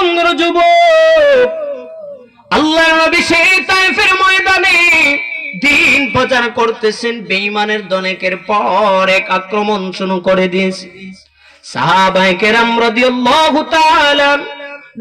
বন্ধুর যুবক, আল্লাহর নবী সেই তায়েফের ময়দানে দিন প্রচার করতেছেন, বেঈমানের দনেকের পর এক আক্রমণ শুরু করে দিয়েছে। সাহাবায়ে কেরাম রাদিয়াল্লাহু তাআলা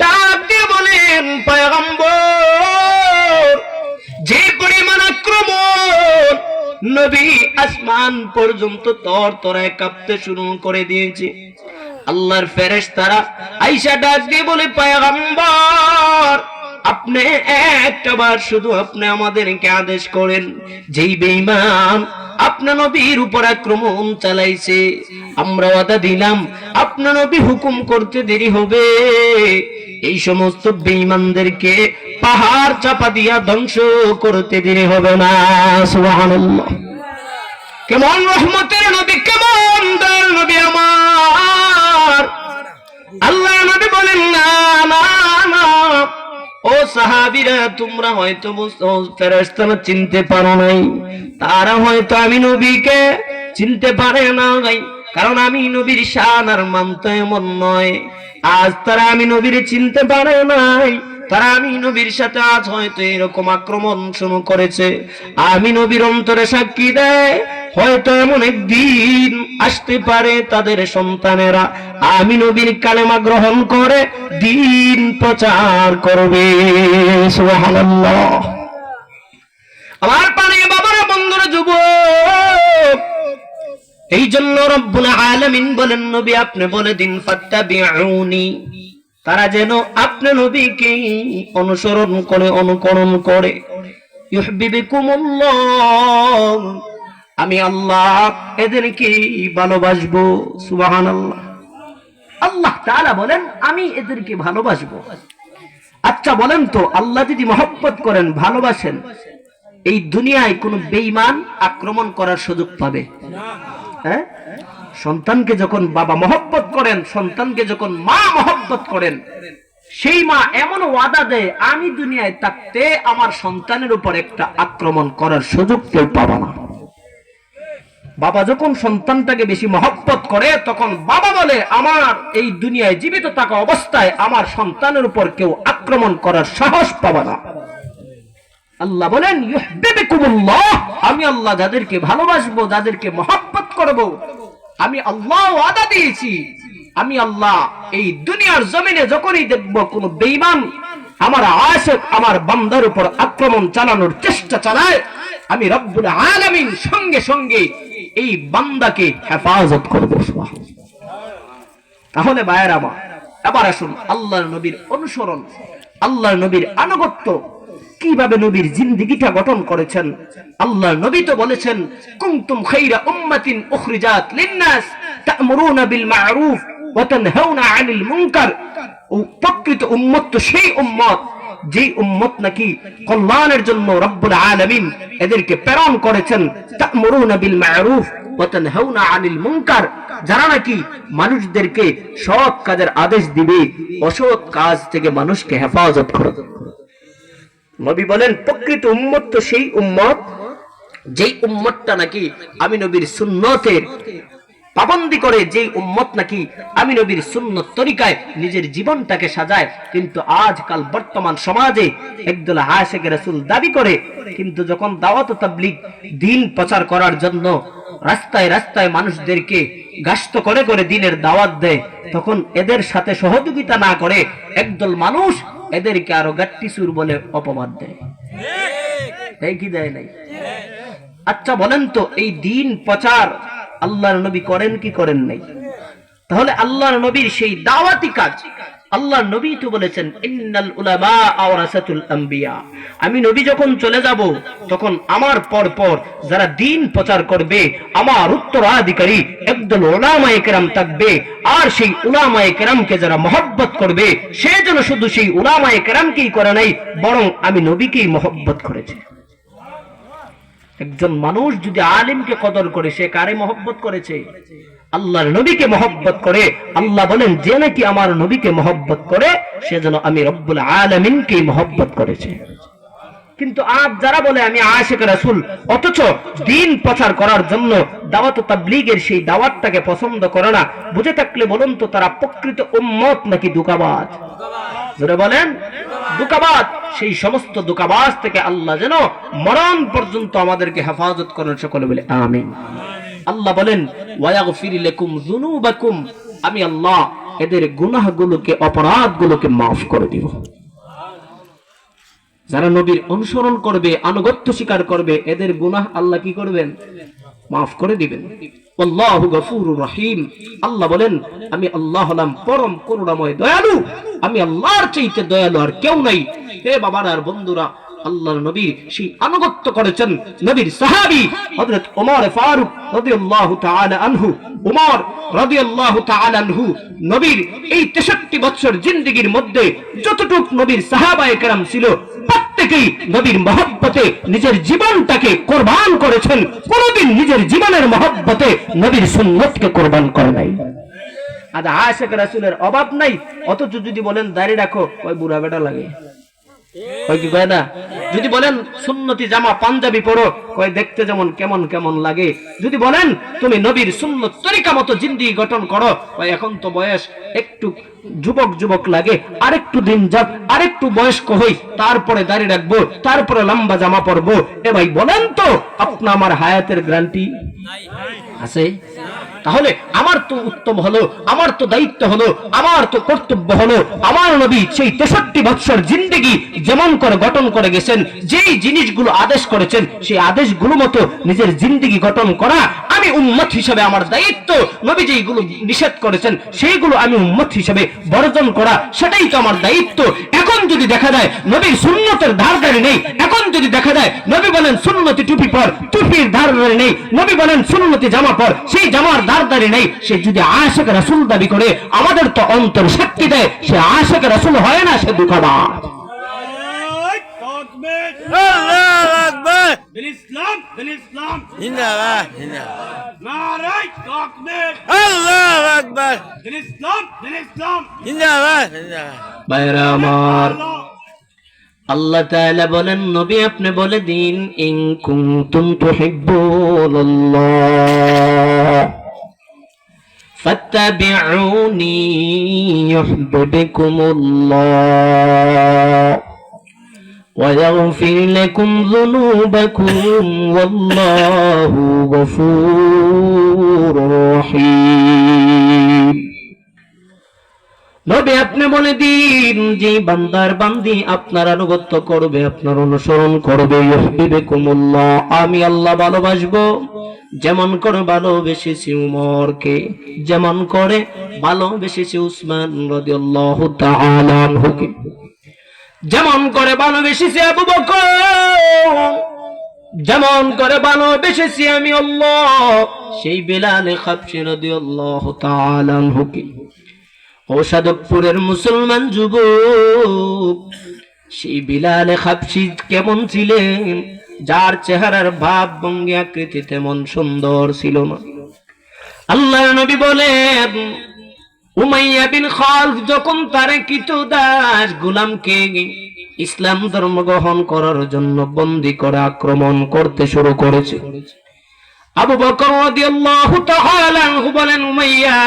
ডাক দিয়ে বলেন, পয়গম্বর, যে পরিমাণ আক্রমণ, নবী আসমান পর্যন্ত তরতরায় কাঁপতে শুরু করে দিয়েছে। আল্লাহর ফেরেশতারা আয়েশা ডাক দিয়ে বলে, পয়গম্বর, আপনি একটাবার শুধু আপনি আমাদেরকে আদেশ করেন, যেই বেঈমান আপনার নবীর উপর আক্রমণ চালাইছে, আমরা ওয়াদা দিলাম আপনার নবী হুকুম করতে দেরি হবে, এই সমস্ত বেঈমানদেরকে পাহাড় চাপা দিয়া ধ্বংস করতে দেরি হবে না। সুবহানাল্লাহ। কেমন রহমতের নবী, কেমন দয়ার নবী আমার। আল্লাহ নবী বলেন, না না না, ও সাহাবীরা, তোমরা হয়তো ফেরেশতারা চিনতে পারো নাই, তারা হয়তো আমি নবীকে চিনতে পারে নাই, কারণ আমি নবীর শান আর মান তো এমন নয়। আজ তারা আমি নবীর চিনতে পারে নাই, তারা আমি নবীর সাথে আজ হয়তো এরকম আক্রমণ শুরু করেছে। আমি নবীর অন্তরে সাক্ষী দেয়, হয়তো এমন একদিন আসতে পারে তাদের সন্তানেরা আমি নবীর কালেমা গ্রহণ করে দিন প্রচার করবে। সুবহানাল্লাহ। আমার পানে বাবারা, বন্ধুরা, যুবক, এই জন্য রব্বুল আলামিন বলেন, নবী আপনি বলে দিন, ফাত্তাবিউনি, তারা যেন আপনি নবীকে অনুসরণ করে, অনুকরণ করে। ইউহিব্বুকুমুল্লাহ, আমি আল্লাহ এদেরকে ভালোবাসবো। সুবহানাল্লাহ। আল্লাহ তাআলা বলেন, আমি এদেরকে ভালোবাসবো। আচ্ছা বলেন তো, আল্লাহ যদি মহব্বত করেন, ভালোবাসেন, এই দুনিয়ায় কোন বেঈমান আক্রমণ করার সুযোগ পাবে? হ্যাঁ? সন্তানকে যখন বাবা মহব্বত করেন, সন্তানকে যখন মা মহব্বত করেন, সেই মা এমন ওয়াদা দেয়, আমি দুনিয়ায় থাকতে আমার সন্তানের উপর একটা আক্রমণ করার সুযোগ কেউ পাবে না। বাবা যখন সন্তানটাকে বেশি মহব্বত করে, তখন বাবা বলে, আমার এই দুনিয়ায় জীবিত থাকা অবস্থায় আমার সন্তানের উপর কেউ আক্রমণ করার সাহস পাবে না। আল্লাহ বলেন, ইউহিব্বুকুমুল্লাহ, আমি আল্লাহ যাদেরকে ভালোবাসবো, যাদেরকে মহব্বত করব, আমি আল্লাহ ওয়াদা দিয়েছি, আমি আল্লাহ এই দুনিয়ার জমিনে যখনই দেখব কোন বেঈমান আমার আশিক আমার বান্দার উপর আক্রমণ চালানোর চেষ্টা চালায়, আমি রব্বুল আলামিন সঙ্গে সঙ্গে এই বান্দাকে হেফাজত করব। তাহলে ভাইয়েরা আমার, এবার আসুন আল্লাহর নবীর অনুসরণ, আল্লাহর নবীর আনুগত্য, কিভাবে নবীর জিন্দেগিটা গঠন করেছেন। আল্লাহর নবী তো বলেছেন, কুনতুম খায়রা উম্মাতিন উখরিজাত লিন-নাস তা'মুরুনা বিল মা'রুফ ওয়া তানহাউনা আনিল মুনকার। ও প্রকৃত উম্মত তো সেই উম্মত, যেই উম্মত নাকি কল্যাণের জন্য রব্বুল আলামিন এদেরকে প্রেরণ করেছেন। তা'মুরুনা বিল মা'রুফ ওয়া তানহাউনা আনিল মুনকার, যারা নাকি মানুষদেরকে সৎ কাজের আদেশ দিবে, অসৎ কাজ থেকে মানুষকে হেফাজত করবে। নবী বলেন, প্রকৃত উম্মত তো সেই উম্মত, যেই উম্মতটা নাকি আমি নবীর সুন্নতের পাবন্দি করে, যেই উম্মত নাকি আমি নবীর সুন্নত তরিকায় নিজের জীবনটাকে সাজায়। কিন্তু আজকাল বর্তমান সমাজে একদল আশিক রাসূল দাবি করে, কিন্তু যখন দাওয়াত ও তাবলীগ দ্বীন প্রচার করার জন্য রাস্তায় রাস্তায় মানুষদেরকে গাস্ত করে করে দ্বীনের দাওয়াত দেয়, তখন এদের সাথে সহযোগিতা না করে একদল মানুষ এদেরকে আরো গাট্টিসুর বলে অপবাদ দেয়। এই কি দেয় নাই? আচ্ছা বলেন তো, এই দ্বীন প্রচার আল্লাহর নবী করেন কি করেন নাই? তাহলে আল্লাহর নবীর সেই দাওয়াতি কাজ, আল্লাহর নবী তো বলেছেন, ইন্নাল উলামা আওরাসাতুল আম্বিয়া, আমি নবী যখন চলে যাব তখন আমার পর পর যারা দ্বীন প্রচার করবে, আমার উত্তরাধিকারী একদল উলামায়ে কেরাম থাকবে। আর সেই উলামায়ে কেরামকে যারা মহব্বত করবে, সে যেন শুধু সেই উলামায়ে কেরামকেই করে নাই, বরং আমি নবীকেই মহব্বত করেছে। একজন মানুষ যদি আলিমকে কদর করে, সে কারে মহব্বত করেছে? আল্লাহর নবীকে মহব্বত করে। আল্লাহ বলেন, যে নাকি আমার নবীকে মহব্বত করে, সে যেন আমি রব্বুল আলামিনকে মহব্বত করেছে। কিন্তু আজ যারা বলে আমি আশিক রাসূল, অথচ দ্বীন প্রচার করার জন্য দাওয়াত ও তাবলীগের সেই দাওয়াতটাকে পছন্দ করে না, বুঝে থাকলে বলুন তো, তারা প্রকৃত উম্মত নাকি ধোঁকাবাজ? যারা বলেন ধোঁকাবাজ, সেই সমস্ত ধোঁকাবাজ থেকে আল্লাহ যেন মরণ পর্যন্ত আমাদেরকে হেফাজত করেন, সকলে বলে আমিন। আল্লাহ বলেন ওয়ায়াগফির লাকুম যুনুবাকুম, আমি আল্লাহ এদের গুনাহগুলোকে, অপরাধগুলোকে মাফ করে দিব। যারা নবীর অনুসরণ করবে, আনুগত্য স্বীকার করবে, এদের গুনাহ আল্লাহ কি করবেন? মাফ করে দিবেন। আল্লাহু গফুরুর রহিম, আল্লাহ বলেন আমি আল্লাহ হলাম পরম করুণাময় দয়ালু, আমি আল্লাহর চাইতে দয়ালু আর কেউ নাই। হে বাবারা আর বন্ধুরা, আল্লাহর নবীর সেই আনুগত্য করেছেন নবীর সাহাবী হযরত ওমর ফারুক রাদিয়াল্লাহু তাআলা আনহু। ওমর রাদিয়াল্লাহু তাআলা আনহু নবীর এই 63 বছর জিন্দেগীর মধ্যে যতটুকু নবীর সাহাবায়ে কেরাম ছিল, প্রত্যেকেই নবীর মহব্বতে নিজের জীবনটাকে কুরবান করেছেন। কোনদিন নিজের জীবনের মহব্বতে নবীর সুন্নতকে কুরবান করে নাই। আজ আশিক রাসূলের অভাব নাই, অথচ যদি বলেন দাড়ি রাখো, ওই বুড়া বেটা লাগে, কয় কি কয় না? যদি বলেন সুন্নতি জামা পাঞ্জাবি পরো, কয় দেখতে যেমন কেমন কেমন লাগে। যদি বলেন তুমি নবীর সুন্নত তরিকা মতো জিন্দেগি গঠন করো, কয় এখন তো বয়স একটু যুবক যুবক লাগে, আরেকটু দিন যাক, আরেকটু বয়স্ক হই, তারপরে দাড়ি রাখবো, তারপরে লম্বা জামা পরবো। এ ভাই বলেন তো, আপনি আমার হায়াতের গ্যারান্টি আছে? তাহলে আমার তো উত্তম হলো, আমার তো দায়িত্ব হলো, আমার তো কর্তব্য হলো, আমার নবী সেই 63 বছর জিন্দেগি যেমন করে গঠন করে গেছেন, যেই জিনিসগুলো আদেশ করেছেন সেই আদেশগুলো মতো নিজের জিন্দেগি গঠন করা আমি উম্মত হিসেবে আমার দায়িত্ব। নবী যেইগুলো নিষেধ করেছেন সেইগুলো আমি উম্মত হিসেবে বর্জন করা, সেটাই তো আমার দায়িত্ব। এখন যদি দেখা যায় নবীর সুন্নতের ধারধারি নেই, এখন যদি দেখা যায় নবী বলেন সুন্নতি টুপি পর, টুপির ধারধারি নেই, নবী বলেন সুন্নতি জামা পর, সেই জামার ধারধারি নেই, সে যদি আশিক রাসূল দাবি করে, আমাদের তো অন্তর সাক্ষী দেয় সে আশিক রাসূল হয় না, সে ধোঁকাবাজ। আল্লাহু আকবার। بالإسلام بالإسلام জিন্দাবাদ জিন্দাবাদ। نعرة تكبير আল্লাহু আকবার। بالإسلام بالإسلام জিন্দাবাদ জিন্দাবাদ। ভাইরা আমার, আল্লাহ তাআলা বলেন নবী আপনি বলে দিন, ইন কুনতুম তুহিব্বুনাল্লাহ ফাত্তাবিউনি ইউহিব্বুকুমুল্লাহ ويغفر لكم ذنوبكم والله غفور رحيم। নবী আপনি বলে দিন, যে বান্দার বান্দি আপনার আনুগত্য করবে, আপনার অনুসরণ করবে, ইউহিব্বুকুমুল্লাহ, আমি আল্লাহ ভালোবাসবো। যেমন করে ভালোবেসেছি উমরকে, যেমন করে ভালোবেসেছি উসমান রাদিয়াল্লাহু তাআলা আনহুকে, যেমন করে ভালোবেসেছি আবু বকর, যেমন করে ভালোবেসেছি আমি আল্লাহ সেই বিলাল হাবশী রাদিয়াল্লাহু তাআলা আনহুকে। ও সাদতপুরের মুসলমান যুবক, সেই বিলাল হাবশী কেমন ছিলেন? যার চেহারার ভাব ভঙ্গি আকৃতি তেমন সুন্দর ছিল না। আল্লাহর নবী বলেন উমাইয়া বিন খালফ যখন তার কৃতদাস গোলামকে ইসলাম ধর্ম গ্রহণ করার জন্য বন্দী করে আক্রমণ করতে শুরু করেছে, আবু বকর রাদিয়াল্লাহু তাআলা আনহু বলেন উমাইয়া,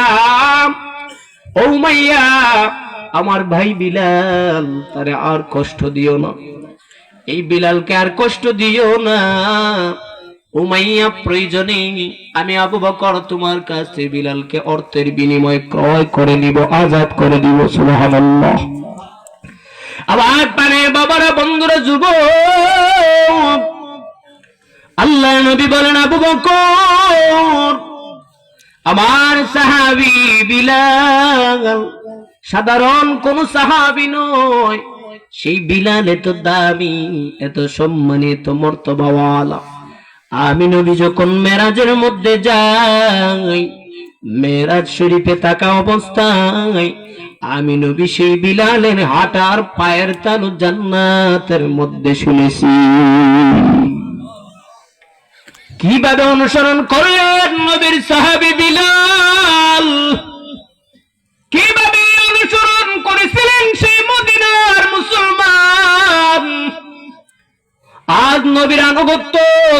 ও উমাইয়া, আমার ভাই বিলাল, তারে আর কষ্ট দিও না, এই বিলালকে আর কষ্ট দিও না। উমাইয়া প্রয়োজনে আমি আবু বকর তোমার কাছে বিলালকে অর্থের বিনিময়ে ক্রয় করে নিব, আজাদ করে দিব। সুবহানাল্লাহ। আবার পারে বাবারা, বন্ধুরা, যুবক, আল্লাহ নবী বলেন আবু বকর আমার সাহাবী বিলাল সাধারণ কোন সাহাবী নয়, সেই বিলাল এত দামি, এত সম্মানিত, মর্তবাওয়ালা। আমি নবী যখন মেরাজের মধ্যে যাই, মেরাজ শরীফে থাকা অবস্থায় আমি নবী সেই বিলালের হাঁটার পায়ের তালু জান্নাতের মধ্যে শুনেছি। কিভাবে অনুসরণ করলেন নবীর সাহাবী বিলাল, কিভাবে অনুসরণ করেছিলেন সেই মদিনার মুসলমান। আজ নবীর আনুগত্য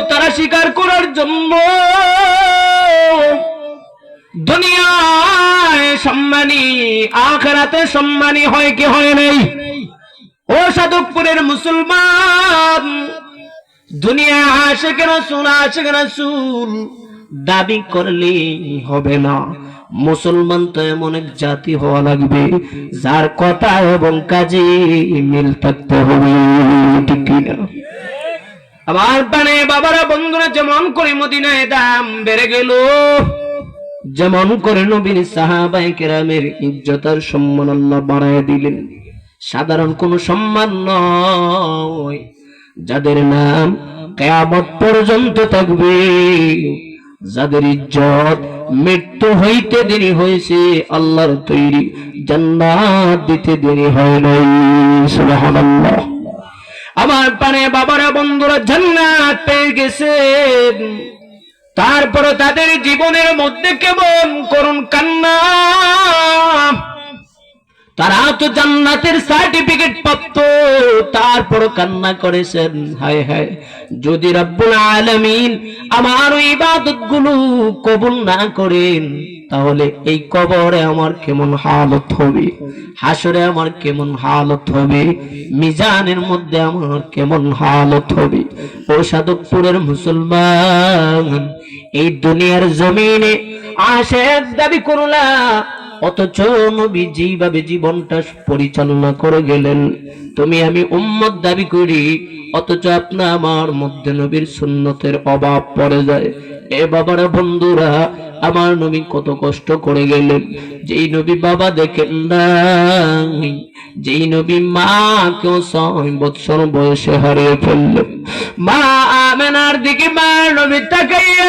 তারা স্বীকার করার জন্য দুনিয়ায় সম্মানী আখিরাতে সম্মানী হয় কি হয় নাই? ও সাধকপুরের মুসলমান, দুনিয়া আশিক রাসূল দাবি করলে হবে না। মুসলমান তো এমন এক জাতি হওয়া লাগবে যার কথা এবং কাজে মিল থাকতে হবে, ঠিক কিনা? আমার পানে বাবারা, বন্ধুরা, যেমন করে মদিনায় দাম বেড়ে গেল, যেমন করে নবীর সাহাবায়ে কেরামের ইজ্জত আর সম্মান আল্লাহ বাড়ায় দিলেন। সাধারণ কোন সম্মান নয়, যাদের নাম কিয়ামত পর্যন্ত থাকবে, যাদের ইজ্জত মৃত্যু হইতে দেরি হয়েছে, আল্লাহর তৈরি জান্নাত দিতে দেরি হয় নাই। সুবহানাল্লাহ। আমার পানে বাবারা, বন্ধুরা, জান্নাত পেয়ে গেছেন, তারপরে তাদের জীবনের মধ্যে কেমন করুণ কান্না। তারা তো জান্নাতের সার্টিফিকেট প্রাপ্ত, তারপর কান্না করেছেন, হায় হায়, যদি রব্বুল আলামিন আমার ইবাদত গুলো কবুল না করেন, তাহলে এই কবরে আমার কেমন হালত হবে, হাসরে আমার কেমন হালত হবে, মিজানের মধ্যে আমার কেমন হালত হবে। ও সাধকপুরের মুসলমান, এই দুনিয়ার জমিনে আশিক দাবি করলা, অথচ নবী যেভাবে জীবনটা পরিচালনা করে গেলেন, তুমি আমি উম্মত দাবি করি, অথচ আপনা আমার মধ্যে নবীর সুন্নতের অভাব পড়ে যায়। এ বাবারা, বন্ধুরা, আমার নবী কত কষ্ট করে গেলেন। যেই নবী বাবা দেখেন নাই, যেই নবী মা কেউ 6 বছর বয়সে হারিয়ে ফেললেন, মা আমেনার দিকে মা নবী তাকাইয়া